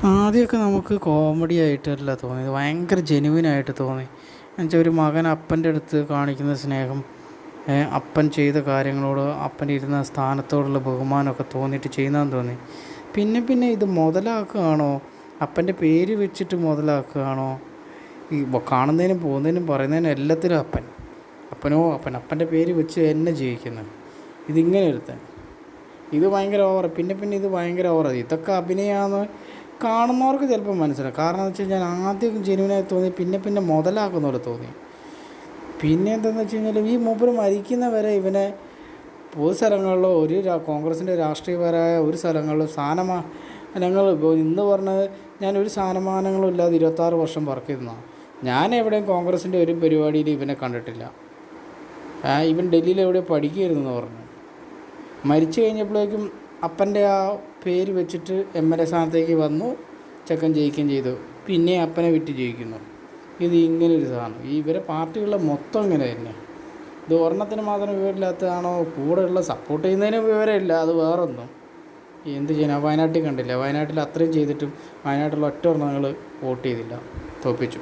ആദ്യമൊക്കെ നമുക്ക് കോമഡി ആയിട്ടല്ല തോന്നിയത്, ഭയങ്കര ജെനുവിനായിട്ട് തോന്നി. എന്നുവെച്ചാൽ ഒരു മകൻ അപ്പൻ്റെ അടുത്ത് കാണിക്കുന്ന സ്നേഹം, അപ്പൻ ചെയ്ത കാര്യങ്ങളോട് അപ്പൻ ഇരുന്ന സ്ഥാനത്തോടുള്ള ബഹുമാനമൊക്കെ തോന്നിയിട്ട് ചെയ്യുന്നതെന്ന് തോന്നി. പിന്നെ പിന്നെ ഇത് മുതലാക്കുകയാണോ, അപ്പൻ്റെ പേര് വെച്ചിട്ട് മുതലാക്കുകയാണോ, ഈ കാണുന്നതിനും പോകുന്നതിനും പറയുന്നതിനും എല്ലാത്തിലും അപ്പൻ്റെ പേര് വെച്ച് എന്നെ ജയിക്കുന്നത്. ഇതിങ്ങനെ ഒരുത്തൻ, ഇത് ഭയങ്കര ഓവർ. പിന്നെ പിന്നെ ഇത് ഭയങ്കര ഓവറാണ്. ഇതൊക്കെ അഭിനയമാണെന്ന് കാണുന്നവർക്ക് ചിലപ്പോൾ മനസ്സിലാവും. കാരണം എന്ന് വെച്ച് കഴിഞ്ഞാൽ ആദ്യം ജെനുവിനായി തോന്നി, പിന്നെ പിന്നെ മുതലാക്കുന്ന പോലെ തോന്നി. പിന്നെ എന്താണെന്ന് വെച്ച് കഴിഞ്ഞാൽ ഈ മൂപ്പര് മരിക്കുന്നവരെ ഇവനെ പൊതുസ്ഥലങ്ങളിലോ കോൺഗ്രസിൻ്റെ രാഷ്ട്രീയപരമായ ഒരു സ്ഥലങ്ങളിലും സ്ഥാനമാനങ്ങൾ ഇപ്പോൾ ഇന്ന് പറഞ്ഞത്, ഞാനൊരു സ്ഥാനമാനങ്ങളും ഇല്ലാതെ 26 വർഷം വർക്ക് ചെയ്തതാണ്. ഞാൻ എവിടെയും കോൺഗ്രസിൻ്റെ ഒരു പരിപാടിയിൽ ഇവനെ കണ്ടിട്ടില്ല. ഇവൻ ഡൽഹിയിൽ എവിടെയോ പഠിക്കുകയായിരുന്നു പറഞ്ഞു. മരിച്ചു കഴിഞ്ഞപ്പോഴേക്കും അപ്പൻ്റെ ആ പേര് വെച്ചിട്ട് MLA സ്ഥാനത്തേക്ക് വന്നു, ചെക്കൻ ജയിക്കുകയും ചെയ്തു. പിന്നെ അപ്പനെ വിറ്റ് ജയിക്കുന്നു. ഇത് ഇങ്ങനൊരു സാധനം. ഇവരെ പാർട്ടികളിലെ മൊത്തം ഇങ്ങനെ തന്നെ. ഇത് ഒരെണ്ണത്തിന് മാത്രം വിവരമില്ലാത്തതാണോ, കൂടെയുള്ള സപ്പോർട്ട് ചെയ്യുന്നതിന് വിവരമില്ല, അത് വേറൊന്നും. എന്ത് ചെയ്യാനാ? വയനാട്ടിൽ കണ്ടില്ല, വയനാട്ടിൽ അത്രയും ചെയ്തിട്ടും വയനാട്ടിലുള്ള ഒറ്റ ഒരെണ്ണങ്ങൾ വോട്ട് ചെയ്തില്ല, തോൽപ്പിച്ചു.